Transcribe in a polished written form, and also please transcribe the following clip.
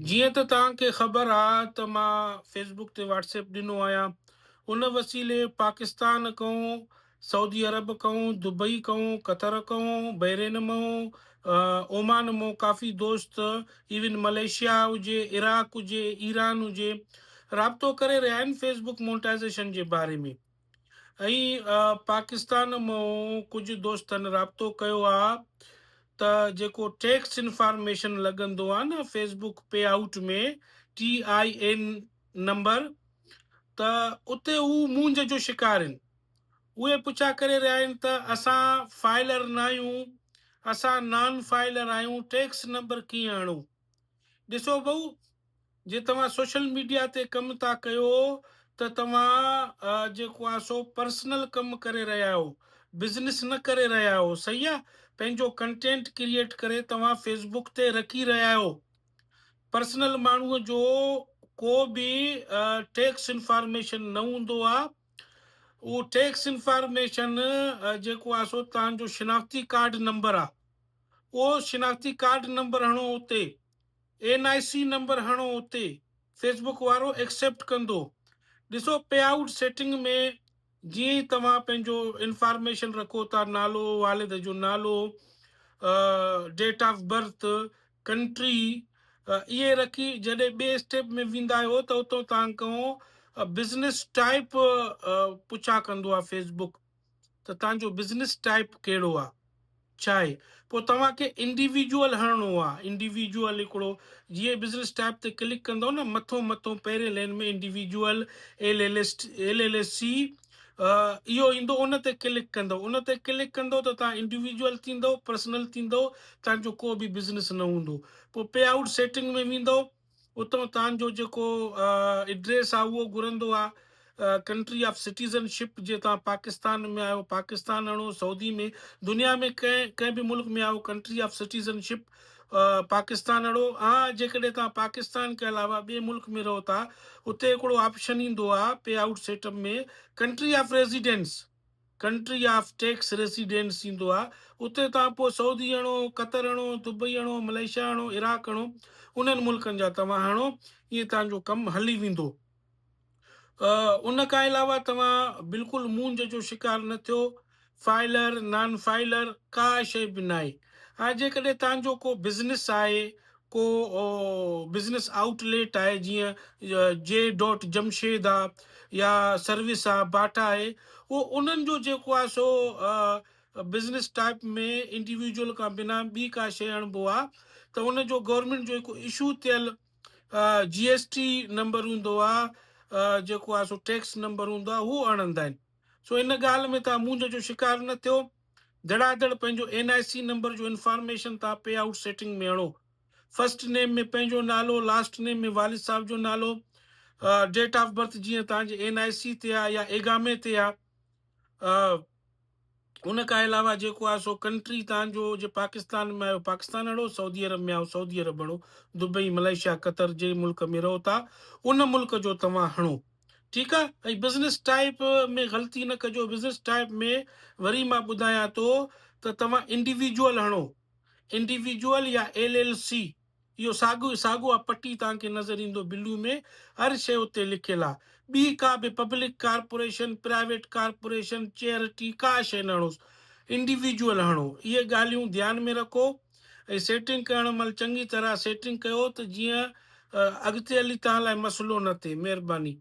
जीअं त तव्हांखे ख़बर आहे त मां फेसबुक ते व्हाट्सएप ॾिनो आहियां। उन वसीले पाकिस्तान कहूं, सऊदी अरब कहूं, दुबई कहूं, कतर कहूं, बहरेन मां, ओमान मां काफ़ी दोस्त, इवन मलेशिया हुजे, इराक हुजे, ईरान हुजे, राब्तो करे रहिया आहिनि फेसबुक मोनेटाइज़ेशन जे बारे में। ऐं पाकिस्तान मां कुझु दोस्तनि राब्तो कयो आहे त जेको टैक्स इंफॉर्मेशन लॻंदो आहे न फेसबुक पे आउट में, TIN नंबर, त उते हू मूंझ जो शिकार आहिनि। उहे पुछा करे रहिया आहिनि त असां फाइलर न आहियूं, असां नॉन फाइलर आहियूं, टैक्स नंबर कीअं आणूं। ॾिसो भाऊ, जे तव्हां सोशल मीडिया ते कमु था कयो त तव्हां जेको आहे सो पर्सनल कमु करे रहिया आहियो, बिज़नेस न करे रहिया आहियो। सही आहे, पंहिंजो कंटेंट क्रिएट करे तव्हां फेसबुक ते रखी रहिया आहियो। पर्सनल माण्हूअ जो को बि टैक्स इंफॉर्मेशन न हूंदो आहे। उहो टैक्स इंफॉर्मेशन जेको आहे सो तव्हांजो शिनाख्ती कार्ड नंबर आहे, उहो शिनाख्ती कार्ड नंबर हणो उते, NIC नंबर हणो उते, फेसबुक वारो एक्सेप्ट कंदो। ॾिसो, पे आउट सेटिंग में जीअं ई तव्हां पंहिंजो इंफॉर्मेशन रखो था, नालो, वालिद जो नालो, डेट ऑफ बर्थ, कंट्री, इहे रखी जॾहिं ॿिए स्टेप में वेंदा आहियो त उतो तव्हां खां बिज़नेस टाइप पुछा कंदो आहे फेसबुक, त तव्हांजो बिज़नेस टाइप कहिड़ो आहे, छा आहे। पोइ तव्हांखे इंडिविजुअल हणिणो आहे। इंडिविजुअल हिकिड़ो, जीअं बिज़नेस टाइप ते क्लिक कंदो न, मथों पहिरें लाइन में इंडिविजुअल, LLC, इहो ईंदो। उन ते क्लिक कंदो, त तव्हां इंडिविजुअल थींदो, पर्सनल थींदो, तव्हांजो को बि बिज़नेस न हूंदो। पोइ पे आउट सेटिंग में वेंदो, उतां तव्हांजो जेको एड्रेस आहे उहो घुरंदो आहे। कंट्री ऑफ सिटीज़नशिप, जे तव्हां पाकिस्तान में आहियो, पाकिस्तान हणो, सऊदी में, दुनिया में कंहिं बि मुल्क में आहियो, कंट्री ऑफ सिटीज़नशिप पाकिस्तान हणो। हा, जेकॾहिं तव्हां पाकिस्तान के अलावा ॿिए मुल्क में रहो था, उते हिकिड़ो ऑप्शन ईंदो आहे पे आउट सेटअप में, country of residence, country of tax residence ईंदो आहे। उते तव्हां पोइ सऊदी हणो, कतर हणो, दुबई हणो, मलेशिया हणो, इराक हणो, उन्हनि मुल्कनि जा तव्हां हणो, ईअं तव्हांजो कमु हली वेंदो। उन खां अलावा तव्हां बिल्कुलु मूंझ जो शिकार न थियो। फाइलर, नॉन फाइलर, का शइ बि न आहे। हा, जेकॾहिं तव्हांजो को बिज़नेस आहे, को बिज़नेस आउटलेट आहे, जीअं J.जमशेद आहे, या सर्विस आहे, बाटा आहे, उहो उन्हनि जो जेको आहे सो बिज़नेस टाइप में इंडिविजुअल खां बिना ॿी का शइ आणिबो आहे, त उनजो गवर्नमेंट जो हिकु इशू थियल GST नंबर हूंदो आहे, जेको आहे सो टैक्स नंबर हूंदो आहे, हू आणंदा आहिनि। सो इन ॻाल्हि में तव्हां मूंझ जो शिकार न थियो। धड़ाधड़ पंहिंजो NIC नंबर जो इंफॉर्मेशन तव्हां पे आउट सेटिंग में हणो। फर्स्ट नेम में पंहिंजो नालो, लास्ट नेम में वालिद साहब जो नालो, डेट ऑफ बर्थ जीअं तव्हांजे NIC ते आहे या एगामे ते आहे। उन खां अलावा जेको आहे सो कंट्री तव्हांजो, जे पाकिस्तान में आहियो पाकिस्तान हणो, सऊदी अरब में आहियो सऊदी अरब हणो, दुबई, मलेशिया, कतर जे मुल्क में रहो था, उन मुल्क जो तव्हां हणो। ठीकु आहे। ऐं बिज़नेस टाइप में ग़लती न कजो। बिज़नेस टाइप में वरी मां ॿुधायां थो त तव्हां इंडिविजुअल हणो, इंडिविजुअल या LLC, इहो साॻियो आहे, पटी तव्हांखे नज़र ईंदो ब्लू में, हर शइ उते लिखियलु आहे। ॿी का बि public corporation, private corporation, charity, का शइ न हणो, इंडिविजुअल हणो। इहे ॻाल्हियूं ध्यान में रखो ऐं सेटिंग करण महिल चङी तरह सेटिंग कयो, त जीअं अॻिते हली तव्हां लाइ मसइलो न थिए। महिरबानी।